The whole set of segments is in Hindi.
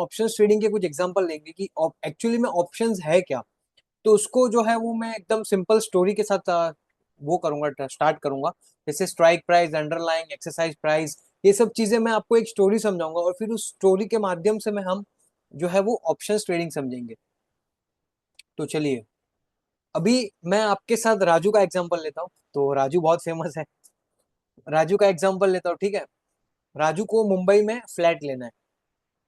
ऑप्शंस ट्रेडिंग के कुछ एग्जांपल लेंगे कि एक्चुअली में ऑप्शंस है क्या। तो उसको जो है वो मैं एकदम सिंपल स्टोरी के साथ वो करूंगा, स्टार्ट करूंगा। जैसे strike price, underlying exercise price, ये सब चीजें मैं आपको एक स्टोरी समझाऊंगा और फिर उस स्टोरी के माध्यम से मैं हम जो है वो ऑप्शंस ट्रेडिंग समझेंगे। तो चलिए, अभी मैं आपके साथ राजू का एग्जांपल लेता हूँ। तो राजू बहुत फेमस है। राजू का एग्जांपल लेता हूँ, ठीक है। राजू को मुंबई में फ्लैट लेना है।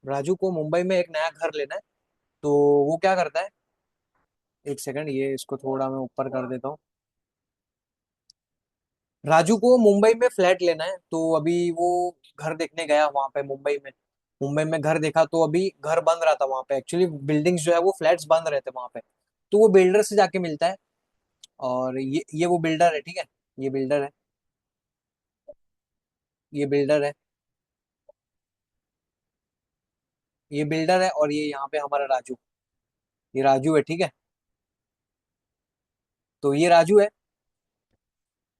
राजू को मुंबई में एक नया घर लेना है। तो वो क्या करता है, एक सेकंड, ये इसको थोड़ा मैं ऊपर कर देता हूँ। राजू को मुंबई में फ्लैट लेना है, तो अभी वो घर देखने गया वहां पे मुंबई में। मुंबई में घर देखा तो अभी घर बन रहा था वहां पे, एक्चुअली बिल्डिंग्स जो है वो फ्लैट्स बन रहे थे वहां पे। तो वो बिल्डर से जाके मिलता है। और ये वो बिल्डर है, ठीक है। ये बिल्डर है। ये बिल्डर है। ये बिल्डर है और ये यहाँ पे हमारा राजू। ये राजू है, ठीक है। तो ये राजू है।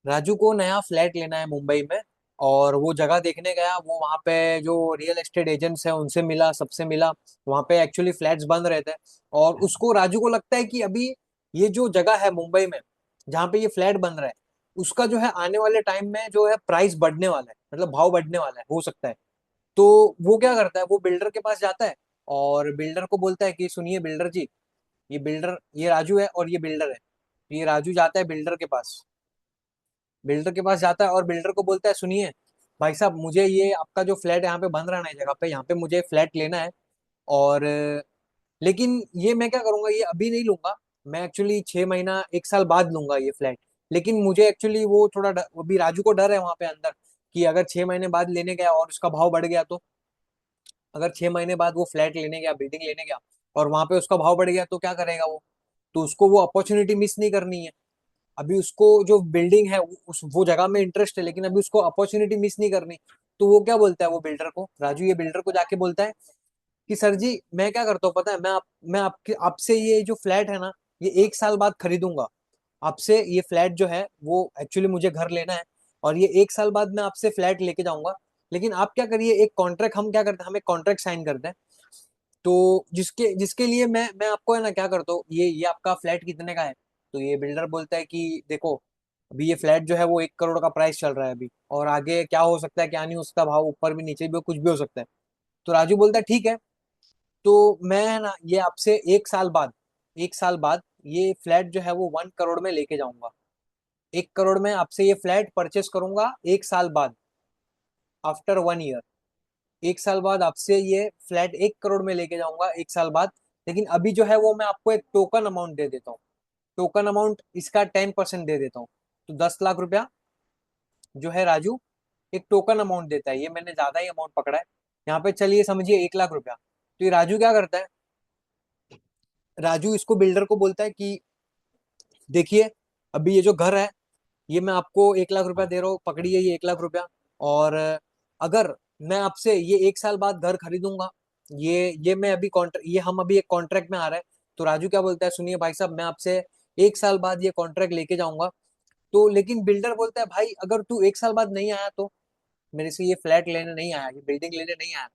राजू को नया फ्लैट लेना है मुंबई में। और वो जगह देखने गया, वो वहां पे जो रियल एस्टेट एजेंट्स हैं उनसे मिला, सबसे मिला। वहां पे एक्चुअली फ्लैट्स बन रहे थे। और उसको, राजू को लगता है कि अभी ये जो जगह है मुंबई में जहाँ पे ये फ्लैट बन रहा है, उसका जो है आने वाले टाइम में जो है प्राइस बढ़ने वाला है, मतलब भाव बढ़ने वाला है, हो सकता है। तो वो क्या करता है, वो बिल्डर के पास जाता है और बिल्डर को बोलता है कि सुनिए बिल्डर जी, ये बिल्डर, ये राजू है और ये बिल्डर है। ये राजू जाता है बिल्डर के पास। बिल्डर के पास जाता है और बिल्डर को बोलता है सुनिए भाई साहब, मुझे ये आपका जो फ्लैट यहाँ पे बन रहा है नई जगह पे, यहाँ पे मुझे फ्लैट लेना है। और लेकिन ये मैं क्या करूंगा, ये अभी नहीं लूंगा। मैं एक्चुअली 6 महीना 1 साल बाद लूंगा ये फ्लैट। लेकिन मुझे एक्चुअली वो थोड़ा अभी राजू को डर है वहां पे अंदर, कि अगर 6 महीने बाद लेने गया और उसका भाव बढ़ गया तो। अगर 6 महीने बाद वो फ्लैट लेने गया, बिल्डिंग लेने गया, और वहां पे उसका भाव बढ़ गया तो क्या करेगा वो। तो उसको वो अपॉर्चुनिटी मिस नहीं करनी है। अभी उसको जो बिल्डिंग है उस वो जगह में इंटरेस्ट है, लेकिन अभी उसको अपॉर्चुनिटी मिस नहीं करनी। तो वो क्या बोलता है, वो बिल्डर को, राजू ये बिल्डर को जाके बोलता है कि सर जी, मैं क्या करता हूँ पता है, मैं आपके आपसे ये जो फ्लैट है ना, ये 1 साल बाद खरीदूंगा। आपसे ये फ्लैट जो है वो एक्चुअली मुझे घर लेना है, और ये 1 साल बाद मैं आपसे फ्लैट लेके जाऊंगा। लेकिन आप क्या करिए, एक कॉन्ट्रैक्ट, हम क्या करते हैं, हम एक कॉन्ट्रैक्ट साइन करते हैं। तो जिसके जिसके लिए मैं आपको है ना क्या करता हूँ, ये आपका फ्लैट कितने का है। तो ये बिल्डर बोलता है कि देखो, अभी ये फ्लैट जो है वो 1 करोड़ का प्राइस चल रहा है अभी, और आगे क्या हो सकता है क्या नहीं, उसका भाव ऊपर भी नीचे भी कुछ भी हो सकता है। तो राजू बोलता है ठीक है, तो मैं है ना ये आपसे 1 साल बाद, 1 साल बाद ये फ्लैट जो है वो 1 करोड़ में लेके जाऊंगा। 1 करोड़ में आपसे ये फ्लैट परचेस करूंगा 1 साल बाद, आफ्टर 1 ईयर। 1 साल बाद आपसे ये फ्लैट 1 करोड़ में लेके जाऊंगा 1 साल बाद। लेकिन अभी जो है वो मैं आपको एक टोकन अमाउंट दे देता हूँ। टोकन अमाउंट इसका 10% दे देता हूँ। तो 10 लाख रुपया जो है राजू एक टोकन अमाउंट देता है। ये मैंने ज्यादा ही अमाउंट पकड़ा है यहाँ पे, चलिए समझिए 1 लाख रुपया। तो ये राजू क्या करता है, राजू इसको बिल्डर को बोलता है कि देखिए, अभी ये जो घर है, ये मैं आपको 1 लाख रुपया दे रहा हूँ, पकड़िए ये 1 लाख रुपया। और अगर मैं आपसे ये 1 साल बाद घर खरीदूंगा, ये मैं अभी कॉन्ट्रैक्ट, ये हम अभी एक कॉन्ट्रैक्ट में आ रहे हैं। तो राजू क्या बोलता है, सुनिए भाई साहब, मैं आपसे 1 साल बाद ये कॉन्ट्रैक्ट लेके जाऊंगा। तो लेकिन बिल्डर बोलता है भाई, अगर तू 1 साल बाद नहीं आया तो, मेरे से ये फ्लैट लेने नहीं आया, ये बिल्डिंग लेने नहीं आया,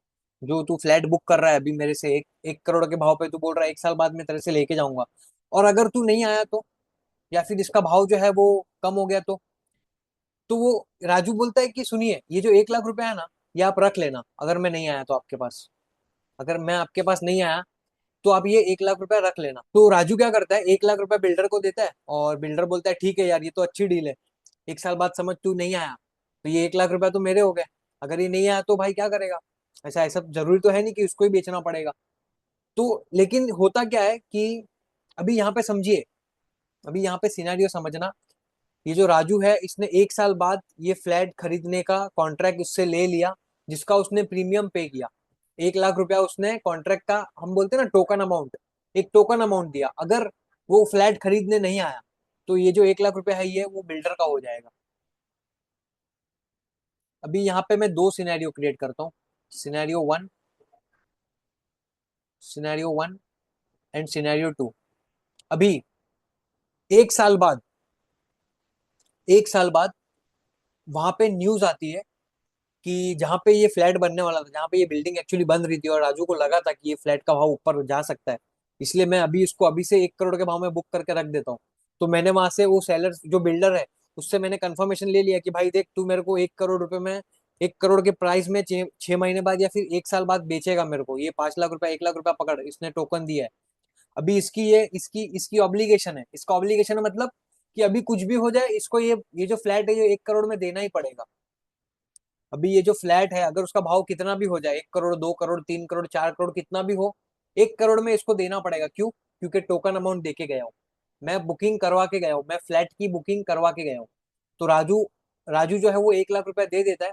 जो तू फ्लैट बुक कर रहा है अभी मेरे से, 1 करोड़ के भाव पे तू बोल रहा है 1 साल बाद मैं तेरे से लेके जाऊंगा, और अगर तू नहीं आया तो, या फिर इसका भाव जो है वो कम हो गया तो वो राजू बोलता है कि सुनिए, ये जो 1 लाख रुपया है ना, ये आप रख लेना, अगर मैं नहीं आया तो आपके पास, अगर मैं आपके पास नहीं आया तो आप ये 1 लाख रुपया रख लेना। तो राजू क्या करता है, 1 लाख रुपया बिल्डर को देता है, और बिल्डर बोलता है ठीक है यार, ये तो अच्छी डील है। 1 साल बाद समझ तू नहीं आया तो ये 1 लाख रुपया तो मेरे हो गए। अगर ये नहीं आया तो भाई क्या करेगा, ऐसा ऐसा जरूरी तो है नहीं कि उसको ही बेचना पड़ेगा। तो लेकिन होता क्या है कि अभी यहाँ पे समझिए, अभी यहाँ पे सिनेरियो समझना। ये जो राजू है, इसने 1 साल बाद ये फ्लैट खरीदने का कॉन्ट्रैक्ट उससे ले लिया, जिसका उसने प्रीमियम पे किया। 1 लाख रुपया उसने कॉन्ट्रैक्ट का, हम बोलते हैं ना टोकन अमाउंट, एक टोकन अमाउंट दिया। अगर वो फ्लैट खरीदने नहीं आया तो ये जो 1 लाख रुपया है ये वो बिल्डर का हो जाएगा। अभी यहाँ पे मैं दो सिनेरियो क्रिएट करता हूँ, scenario one, scenario one and scenario two. अभी 1 साल बाद, 1 साल बाद वहां पे न्यूज आती है कि जहाँ पे ये फ्लैट बनने वाला था, जहाँ पे ये बिल्डिंग एक्चुअली बन रही थी, और राजू को लगा था कि ये फ्लैट का भाव ऊपर जा सकता है, इसलिए मैं अभी इसको अभी से 1 करोड़ के भाव में बुक करके रख देता हूँ। तो मैंने वहां से वो सेलर जो बिल्डर है उससे मैंने कंफर्मेशन ले लिया कि भाई देख, तू मेरे को 1 करोड़ रुपए में, 1 करोड़ के प्राइस में 6 महीने बाद या फिर 1 साल बाद बेचेगा मेरे को, ये 5 लाख रुपया, 1 लाख रुपया पकड़, इसने टोकन दिया है। अभी इसकी ये इसकी इसकी ऑब्लिगेशन है, इसका ऑब्लिगेशन है मतलब कि अभी कुछ भी हो जाए इसको ये जो फ्लैट है ये 1 करोड़ में देना ही पड़ेगा। अभी ये जो फ्लैट है अगर उसका भाव कितना भी हो जाए, 1 करोड़, 2 करोड़, 3 करोड़, 4 करोड़, कितना भी हो, 1 करोड़ में इसको देना पड़ेगा। क्यों? क्योंकि टोकन अमाउंट दे के गया हूँ, मैं बुकिंग करवा के गया हूँ, मैं फ्लैट की बुकिंग करवा के गया हूँ। तो राजू राजू जो है वो 1 लाख रुपया दे देता है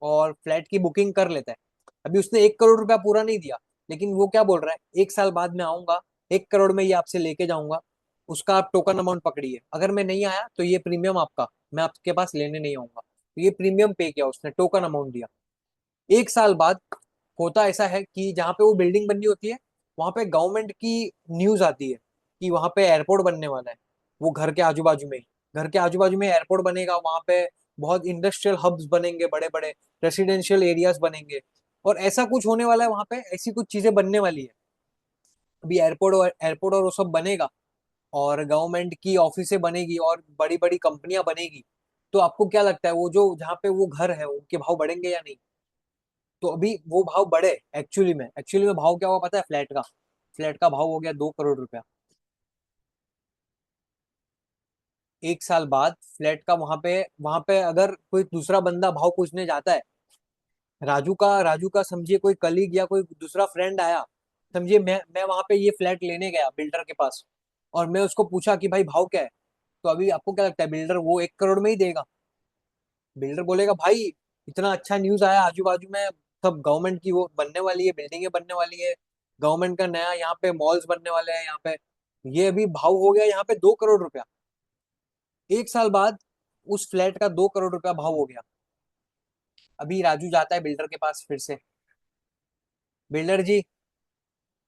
और फ्लैट की बुकिंग कर लेता है। अभी उसने 1 करोड़ रुपया पूरा नहीं दिया, लेकिन वो क्या बोल रहा है, 1 साल बाद में आऊंगा, 1 करोड़ में ये आपसे लेके जाऊंगा, उसका आप टोकन अमाउंट पकड़िए, अगर मैं नहीं आया तो ये प्रीमियम आपका, मैं आपके पास लेने नहीं आऊंगा। तो ये प्रीमियम पे किया उसने, टोकन अमाउंट दिया। 1 साल बाद होता ऐसा है कि जहाँ पे वो बिल्डिंग बननी होती है वहां पे गवर्नमेंट की न्यूज आती है कि वहां पे एयरपोर्ट बनने वाला है, वो घर के आजू बाजू में ही, घर के आजू बाजू में एयरपोर्ट बनेगा, वहां पे बहुत इंडस्ट्रियल हब्स बनेंगे, बड़े बड़े रेसिडेंशियल एरियाज बनेंगे, और ऐसा कुछ होने वाला है वहां पे, ऐसी कुछ चीजें बनने वाली है। अभी एयरपोर्ट और वो सब बनेगा, और गवर्नमेंट की ऑफिसें बनेगी और बड़ी बड़ी कंपनियां बनेगी। तो आपको क्या लगता है वो जो जहाँ पे वो घर है उनके भाव बढ़ेंगे या नहीं? तो अभी वो भाव बढ़े, एक्चुअली में भाव क्या हुआ पता है, फ्लैट का भाव हो गया 2 करोड़ रुपया। 1 साल बाद फ्लैट का वहां पे अगर कोई दूसरा बंदा भाव पूछने जाता है, राजू का समझिए कोई कलीग या कोई दूसरा फ्रेंड आया, समझिए मैं वहां पे ये फ्लैट लेने गया बिल्डर के पास, और मैं उसको पूछा कि भाई भाव क्या है, तो अभी आपको क्या लगता है बिल्डर वो 1 करोड़ में ही देगा? बिल्डर बोलेगा भाई इतना अच्छा न्यूज आया आजू बाजू में, सब गवर्नमेंट की वो बनने वाली है, बिल्डिंगें बनने वाली है, गवर्नमेंट का नया यहाँ पे मॉल्स बनने वाले हैं यहाँ पे, ये अभी भाव हो गया यहाँ पे 2 करोड़ रुपया। 1 साल बाद उस फ्लैट का 2 करोड़ रुपया भाव हो गया। अभी राजू जाता है बिल्डर के पास फिर से, बिल्डर जी,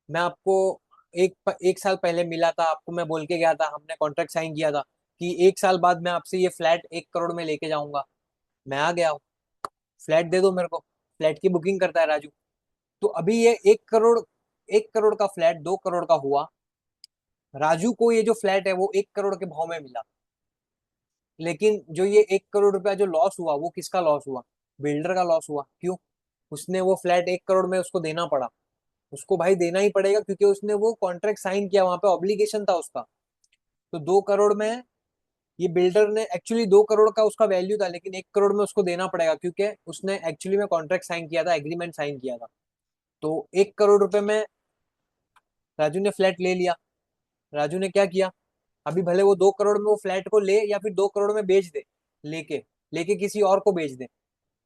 मैं आपको 1 साल पहले मिला था, आपको मैं बोल के गया था, हमने कॉन्ट्रैक्ट साइन किया था कि 1 साल बाद मैं आपसे ये फ्लैट 1 करोड़ में लेके जाऊंगा, मैं आ गया हूँ, फ्लैट दे दो मेरे को। फ्लैट की बुकिंग करता है राजू। तो अभी ये 1 करोड़, 1 करोड़ का फ्लैट 2 करोड़ का हुआ। राजू को ये जो फ्लैट है वो 1 करोड़ के भाव में मिला, लेकिन जो ये 1 करोड़ रुपया जो लॉस हुआ वो किसका लॉस हुआ? बिल्डर का लॉस हुआ। क्यों? उसने वो फ्लैट 1 करोड़ में उसको देना पड़ा, उसको भाई देना ही पड़ेगा क्योंकि उसने वो कॉन्ट्रैक्ट साइन किया, वहां पे ऑब्लिगेशन था उसका। तो 2 करोड़ में ये बिल्डर ने एक्चुअली 2 करोड़ का उसका वैल्यू था, लेकिन 1 करोड़ में उसको देना पड़ेगा क्योंकि उसने एक्चुअली में कॉन्ट्रैक्ट साइन किया था, एग्रीमेंट साइन किया था। तो 1 करोड़ रुपए में राजू ने फ्लैट ले लिया। राजू ने क्या किया, अभी भले वो 2 करोड़ में वो फ्लैट को ले या फिर 2 करोड़ में बेच दे, लेके लेके किसी और को बेच दे,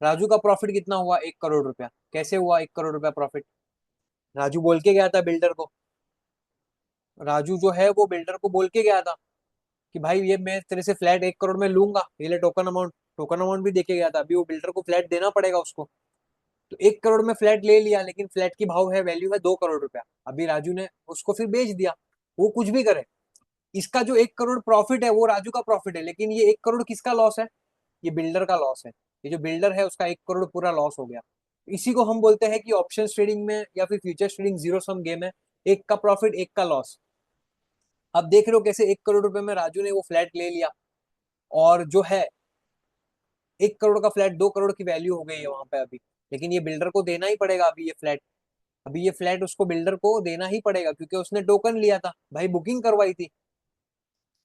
राजू का प्रॉफिट कितना हुआ? 1 करोड़ रुपया। कैसे हुआ 1 करोड़ रुपया प्रॉफिट? राजू बोल के गया था बिल्डर को, राजू जो है वो बिल्डर को बोल के गया था कि भाई ये मैं तेरे से फ्लैट 1 करोड़ में लूंगा, ये ले टोकन अमाउंट, टोकन अमाउंट भी देके गया था। अभी वो बिल्डर को फ्लैट देना पड़ेगा उसको। तो 1 करोड़ में फ्लैट ले लिया, लेकिन फ्लैट की भाव है, वैल्यू है 2 करोड़ रुपया। अभी राजू ने उसको फिर बेच दिया, वो कुछ भी करे, इसका जो 1 करोड़ प्रॉफिट है वो राजू का प्रॉफिट है, लेकिन ये 1 करोड़ किसका लॉस है? ये बिल्डर का लॉस है। ये जो बिल्डर है उसका 1 करोड़ पूरा लॉस हो गया। इसी को हम बोलते हैं कि ऑप्शन ट्रेडिंग में या फिर future trading zero sum game है, एक का प्रॉफिट एक का लॉस। अब देख रहे हो कैसे 1 करोड़ रुपए में राजू ने वो फ्लैट ले लिया, और जो है 1 करोड़ का फ्लैट 2 करोड़ की वैल्यू हो गई है वहां पे अभी। लेकिन ये बिल्डर को देना ही पड़ेगा अभी ये फ्लैट, अभी ये फ्लैट उसको बिल्डर को देना ही पड़ेगा क्योंकि उसने टोकन लिया था भाई, बुकिंग करवाई थी,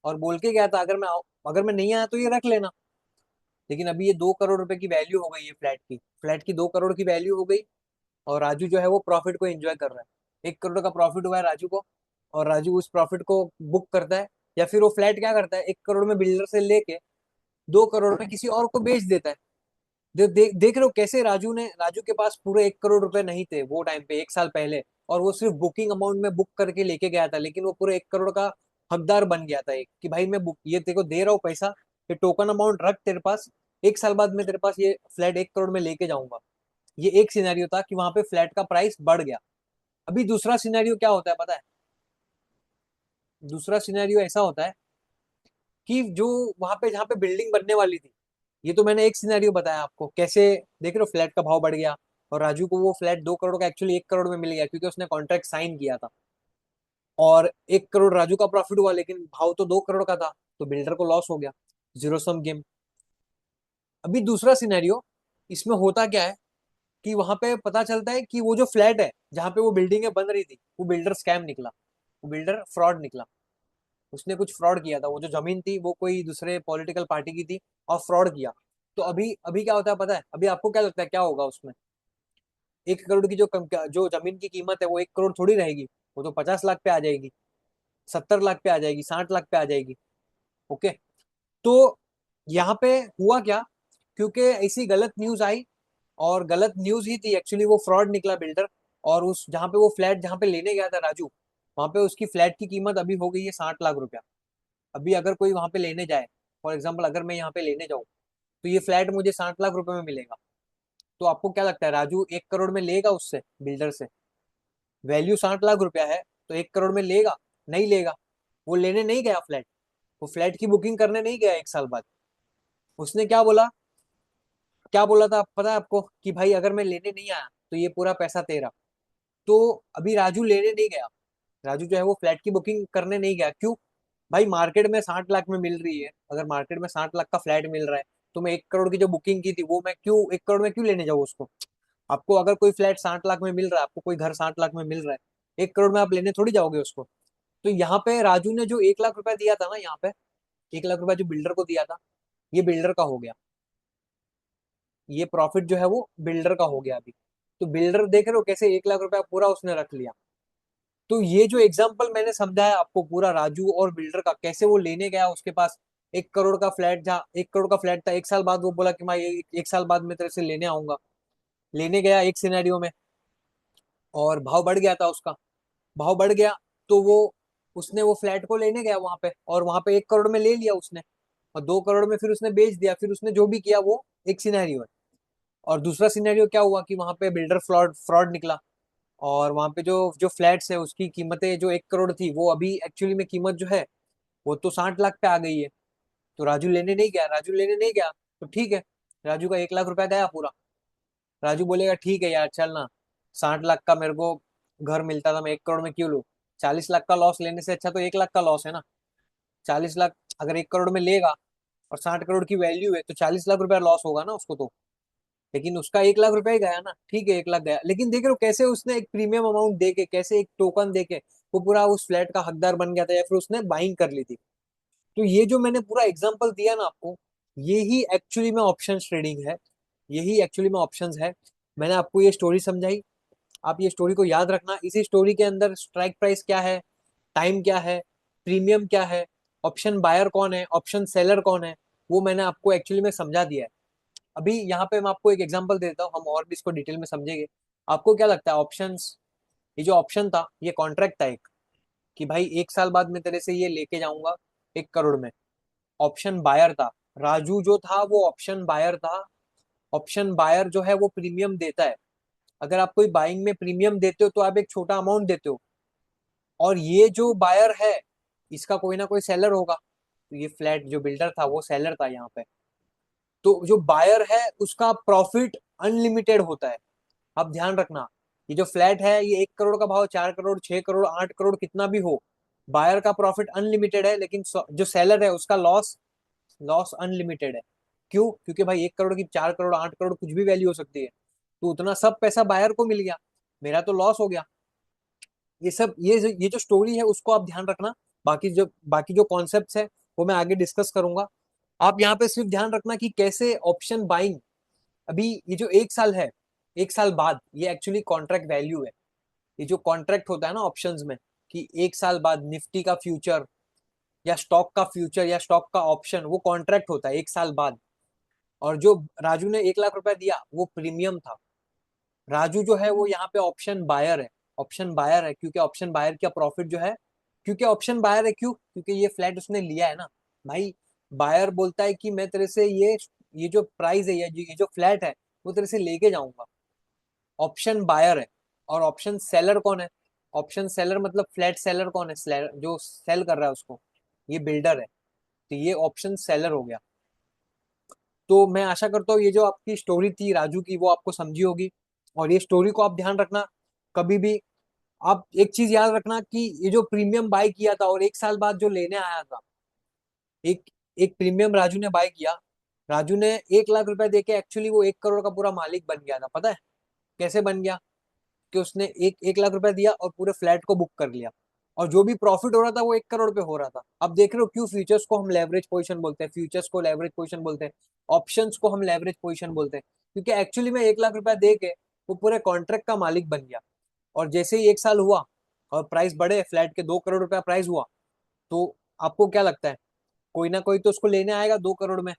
और बोल के गया था अगर मैं नहीं आया तो ये रख लेना। लेकिन अभी ये 2 करोड़ रुपए की वैल्यू हो गई है फ्लैट की 2 करोड़ की वैल्यू हो गई, और राजू जो है वो प्रॉफिट को एंजॉय कर रहा है। 1 करोड़ का प्रॉफिट हुआ है राजू को, और राजू उस प्रॉफिट को बुक करता है, या फिर वो फ्लैट क्या करता है, 1 करोड़ में बिल्डर से लेके 2 करोड़ में किसी और को बेच देता है। देख रहे हो कैसे राजू के पास पूरे 1 करोड़ रुपए नहीं थे वो टाइम पे, 1 साल पहले, और वो सिर्फ बुकिंग अमाउंट में बुक करके लेके गया था, लेकिन वो पूरे 1 करोड़ का हकदार बन गया था, एक कि भाई मैं बुक ये तेरे को दे रहा हूँ पैसा, ये टोकन अमाउंट रख तेरे पास, 1 साल बाद मैं तेरे पास ये फ्लैट 1 करोड़ में लेके जाऊंगा। ये एक सिनेरियो था कि वहां पे फ्लैट का प्राइस बढ़ गया। अभी दूसरा सिनेरियो क्या होता है पता है? दूसरा सिनेरियो ऐसा होता है कि जो वहां पे जहाँ पे बिल्डिंग बनने वाली थी, ये तो मैंने एक सिनेरियो बताया आपको, कैसे देख रहे हो फ्लैट का भाव बढ़ गया, और राजू को वो फ्लैट 2 करोड़ का एक्चुअली 1 करोड़ में मिल गया, क्योंकि उसने कॉन्ट्रैक्ट साइन किया था। और 1 करोड़ राजू का प्रॉफिट हुआ, लेकिन भाव तो 2 करोड़ का था, तो बिल्डर को लॉस हो गया। Zero sum game. अभी दूसरा सिनेरियो, इसमें होता क्या है कि वहां पे पता चलता है कि वो जो फ्लैट है जहाँ पे वो बिल्डिंगें बन रही थी, वो बिल्डर स्कैम निकला, वो बिल्डर फ्रॉड निकला। उसने कुछ फ्रॉड किया था, वो जो जमीन थी वो कोई दूसरे पॉलिटिकल पार्टी की थी, और फ्रॉड किया। तो अभी अभी क्या होता है पता है? अभी आपको क्या लगता है क्या होगा उसमें? 1 करोड़ की जो जमीन की कीमत है वो 1 करोड़ थोड़ी रहेगी, वो तो 50 लाख पे आ जाएगी, 70 लाख पे आ जाएगी, 60 लाख पे आ जाएगी। ओके। तो यहाँ पे हुआ क्या, क्योंकि ऐसी गलत न्यूज आई, और गलत न्यूज ही थी एक्चुअली, वो फ्रॉड निकला बिल्डर। और उस जहाँ पे वो फ्लैट जहाँ पे लेने गया था राजू, वहां पे उसकी फ्लैट की कीमत अभी हो गई है 60 लाख रुपया। अभी अगर कोई वहां पे लेने जाए, फॉर एग्जाम्पल अगर मैं यहाँ पे लेने जाऊँ, तो ये फ्लैट मुझे 60 लाख रुपए में मिलेगा। तो आपको क्या लगता है राजू 1 करोड़ में लेगा उससे, बिल्डर से? वैल्यू 60 लाख रुपया है, तो 1 करोड़ में लेगा? नहीं लेगा। वो लेने नहीं गया फ्लैट, वो फ्लैट की बुकिंग करने नहीं गया 1 साल बाद। उसने क्या बोला, क्या बोला था पता है आपको? कि भाई अगर मैं लेने नहीं आया तो ये पूरा पैसा तेरा। तो अभी राजू लेने नहीं गया, राजू जो है वो फ्लैट की बुकिंग करने नहीं गया। क्यों? भाई मार्केट में 60 लाख में मिल रही है, अगर मार्केट में 60 लाख का फ्लैट मिल रहा है, तो मैं 1 करोड़ की जो बुकिंग की थी वो मैं क्यों 1 करोड़ में क्यों लेने जाऊँ उसको? आपको अगर कोई फ्लैट 60 लाख में मिल रहा है, आपको कोई घर 60 लाख में मिल रहा है, 1 करोड़ में आप लेने थोड़ी जाओगे उसको। तो यहाँ पे राजू ने जो 1 लाख रुपया दिया था ना, यहाँ पे 1 लाख रुपया जो बिल्डर को दिया था, ये बिल्डर का हो गया। ये प्रॉफिट जो है वो बिल्डर का हो गया अभी। तो बिल्डर देख रहे हो कैसे 1 लाख रुपया पूरा उसने रख लिया। तो ये जो एग्जाम्पल मैंने समझाया आपको पूरा, राजू और बिल्डर का, कैसे वो लेने गया उसके पास 1 करोड़ का फ्लैट, जहाँ 1 करोड़ का फ्लैट था, 1 साल बाद वो बोला कि मैं एक साल बाद मैं तेरे से लेने आऊंगा। लेने गया एक सिनेरियो में, और भाव बढ़ गया था उसका। भाव बढ़ गया, तो वो उसने वो फ्लैट को लेने गया वहां पे, और वहां पे 1 करोड़ में ले लिया उसने, और 2 करोड़ में फिर उसने बेच दिया। फिर उसने जो भी किया वो एक सिनेरियो है। और दूसरा सिनेरियो क्या हुआ कि वहां पे बिल्डर फ्रॉड फ्रॉड निकला, और वहां पे जो जो फ्लैट्स है उसकी कीमतें जो 1 करोड़ थी, वो अभी एक्चुअली में कीमत जो है वो तो 60 लाख पे आ गई है। तो राजू लेने नहीं गया, राजू लेने नहीं गया, तो ठीक है, राजू का 1 लाख रुपया गया पूरा। राजू बोलेगा ठीक है यार चल ना, 60 लाख का मेरे को घर मिलता था, मैं 1 करोड़ में क्यों लूँ? 40 लाख का लॉस लेने से अच्छा तो 1 लाख का लॉस है ना। 40 लाख अगर 1 करोड़ में लेगा, और 60 करोड़ की वैल्यू है, तो 40 लाख रुपया लॉस होगा ना उसको तो। लेकिन उसका 1 लाख रुपया ही गया ना, ठीक है 1 लाख गया, लेकिन देख रहे हो कैसे उसने एक प्रीमियम अमाउंट दे के, कैसे एक टोकन दे के वो पूरा उस फ्लैट का हकदार बन गया था, या फिर उसने बाइंग कर ली थी। तो ये जो मैंने पूरा एग्जांपल दिया ना आपको, ये ही एक्चुअली में ऑप्शन ट्रेडिंग है, यही एक्चुअली में ऑप्शंस है। मैंने आपको ये स्टोरी समझाई, आप ये स्टोरी को याद रखना। इसी स्टोरी के अंदर स्ट्राइक प्राइस क्या है, टाइम क्या है, प्रीमियम क्या है, ऑप्शन बायर कौन है, ऑप्शन सेलर कौन है, वो मैंने आपको एक्चुअली में समझा दिया है। अभी यहाँ पे मैं आपको एक एग्जांपल देता हूँ, हम और भी इसको डिटेल में समझेंगे। आपको क्या लगता है ऑप्शंस, ये जो ऑप्शन था ये कॉन्ट्रैक्ट था एक, कि भाई 1 साल बाद मैं तेरे से ये लेके जाऊंगा 1 करोड़ में? ऑप्शन बायर था, राजू जो था वो ऑप्शन बायर था। ऑप्शन बायर जो है वो प्रीमियम देता है। अगर आप कोई बाइंग में प्रीमियम देते हो तो आप एक छोटा अमाउंट देते हो, और ये जो बायर है इसका कोई ना कोई सेलर होगा। तो ये फ्लैट जो बिल्डर था वो सेलर था यहाँ पे। तो जो बायर है उसका प्रॉफिट अनलिमिटेड होता है। आप ध्यान रखना, ये जो फ्लैट है ये 1 करोड़ का भाव, 4 करोड़, 6 करोड़, 8 करोड़ कितना भी हो, बायर का प्रॉफिट अनलिमिटेड है, लेकिन जो सेलर है उसका लॉस लॉस अनलिमिटेड है। क्यों? क्योंकि भाई 1 करोड़ की 4 करोड़, 8 करोड़ कुछ भी वैल्यू हो सकती है, तो उतना सब पैसा बायर को मिल गया, मेरा तो लॉस हो गया। ये सब ये जो स्टोरी है उसको आप ध्यान रखना। बाकी जो कॉन्सेप्ट्स है वो मैं आगे डिस्कस करूंगा। आप यहाँ पे सिर्फ ध्यान रखना कि कैसे ऑप्शन बाइंग, अभी ये जो 1 साल है, 1 साल बाद ये एक्चुअली कॉन्ट्रैक्ट वैल्यू है। ये जो कॉन्ट्रैक्ट होता है ना ऑप्शंस में, कि 1 साल बाद निफ्टी का फ्यूचर, या स्टॉक का फ्यूचर, या स्टॉक का ऑप्शन, वो कॉन्ट्रैक्ट होता है 1 साल बाद। और जो राजू ने 1 लाख रुपया दिया वो प्रीमियम था। राजू जो है वो यहाँ पे ऑप्शन बायर है। ऑप्शन बायर है क्योंकि ऑप्शन बायर का प्रॉफिट जो है, क्योंकि ऑप्शन बायर है, क्यों? क्योंकि ये फ्लैट उसने लिया है ना भाई। बायर बोलता है कि मैं तेरे से ये जो प्राइस है, ये जो फ्लैट है वो तेरे से लेके जाऊंगा। ऑप्शन बायर है। और ऑप्शन सेलर कौन है? ऑप्शन सेलर मतलब फ्लैट सेलर कौन है? जो सेल कर रहा है उसको, ये बिल्डर है। तो ये ऑप्शन सेलर हो गया। तो मैं आशा करता हूँ ये जो आपकी स्टोरी थी राजू की वो आपको समझी होगी। और ये स्टोरी को आप ध्यान रखना कभी भी। आप एक चीज याद रखना कि ये जो प्रीमियम बाय किया था और 1 साल बाद जो लेने आया था, एक एक प्रीमियम राजू ने बाय किया। राजू ने 1 लाख रुपए देके एक्चुअली वो 1 करोड़ का पूरा मालिक बन गया था। पता है कैसे बन गया? कि उसने एक 1 लाख रुपए दिया और पूरे फ्लैट को बुक कर लिया। और जो भी प्रॉफिट हो रहा था वो 1 करोड़ पे हो रहा था। अब देख रहे हो क्यों फ्यूचर्स को हम लेवरेज पोजीशन बोलते हैं, फ्यूचर्स को लेवरेज पोजीशन बोलते हैं, ऑप्शंस को हम लेवरेज पोजीशन बोलते हैं। क्योंकि एक्चुअली में 1 लाख रुपया दे के वो पूरे कॉन्ट्रैक्ट का मालिक बन गया। और जैसे ही 1 साल हुआ और प्राइस बढ़े, फ्लैट के 2 करोड़ रुपया प्राइस हुआ, तो आपको क्या लगता है कोई ना कोई तो उसको लेने आएगा 2 करोड़ में।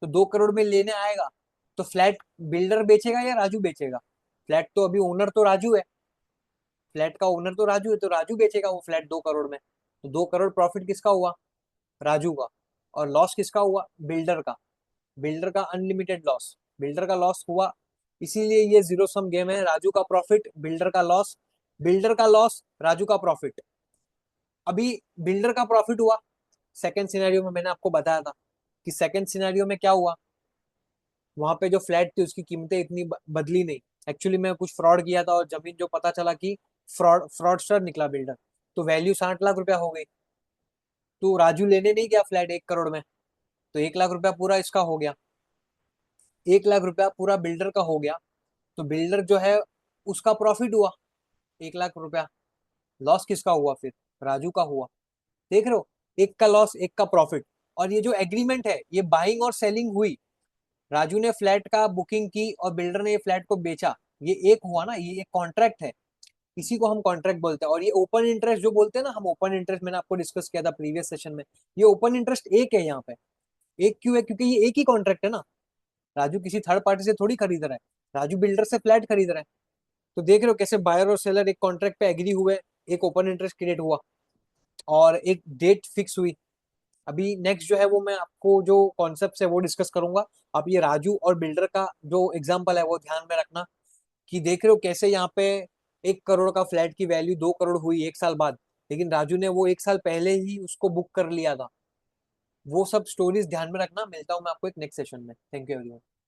तो 2 करोड़ में लेने आएगा तो फ्लैट बिल्डर बेचेगा या राजू बेचेगा? फ्लैट तो अभी ओनर तो राजू है, फ्लैट का ओनर तो राजू है, तो राजू बेचेगा वो फ्लैट 2 करोड़ में। तो 2 करोड़ प्रॉफिट किसका हुआ? राजू का। और लॉस किसका हुआ? बिल्डर का। बिल्डर का अनलिमिटेड लॉस, बिल्डर का लॉस हुआ। इसीलिए ये जीरो सम गेम है, राजू का प्रॉफिट बिल्डर का लॉस, बिल्डर का लॉस राजू का प्रॉफिट। अभी बिल्डर का प्रॉफिट हुआ सेकंड सिनेरियो में, मैंने आपको बताया था कि सेकंड सिनेरियो में क्या हुआ। वहां पे जो फ्लैट थी उसकी कीमतें इतनी बदली नहीं। एक्चुअली मैं कुछ फ्रॉड किया था और जमीन जो पता चला कि फ्रॉडस्टर निकला बिल्डर, तो वैल्यू 60 लाख रुपया हो गई। तो राजू लेने नहीं गया फ्लैट 1 करोड़ में, तो 1 लाख रुपया पूरा इसका हो गया। 1 लाख रुपया पूरा बिल्डर का हो गया। तो बिल्डर जो है उसका प्रॉफिट हुआ 1 लाख रुपया। लॉस किसका हुआ फिर? राजू का हुआ। देख रहे हो, एक का लॉस एक का प्रॉफिट। और ये जो एग्रीमेंट है ये बाइंग और सेलिंग हुई, राजू ने फ्लैट का बुकिंग की और बिल्डर ने ये फ्लैट को बेचा। ये एक हुआ ना, ये एक कॉन्ट्रैक्ट है। इसी को हम कॉन्ट्रैक्ट बोलते हैं। और ये ओपन इंटरेस्ट जो बोलते हैं ना, हम ओपन इंटरेस्ट मैंने आपको डिस्कस किया था प्रीवियस सेशन में। ये ओपन इंटरेस्ट एक है यहाँ पे। एक क्यों है? क्योंकि ये एक ही कॉन्ट्रैक्ट है ना। राजू किसी थर्ड पार्टी से थोड़ी खरीद रहा है, राजू बिल्डर से फ्लैट खरीद रहा है। तो देख रहे हो कैसे बायर और सेलर एक कॉन्ट्रैक्ट पे एग्री हुए, एक ओपन इंटरेस्ट क्रिएट हुआ और एक डेट फिक्स हुई। अभी नेक्स्ट जो है वो मैं आपको जो कॉन्सेप्ट है वो डिस्कस करूंगा। आप ये राजू और बिल्डर का जो एग्जांपल है वो ध्यान में रखना कि देख रहे हो कैसे यहाँ पे 1 करोड़ का फ्लैट की वैल्यू 2 करोड़ हुई 1 साल बाद, लेकिन राजू ने वो 1 साल पहले ही उसको बुक कर लिया था। वो सब स्टोरीज ध्यान में रखना। मिलता हूँ मैं आपको एक नेक्स्ट सेशन में। Thank you everyone.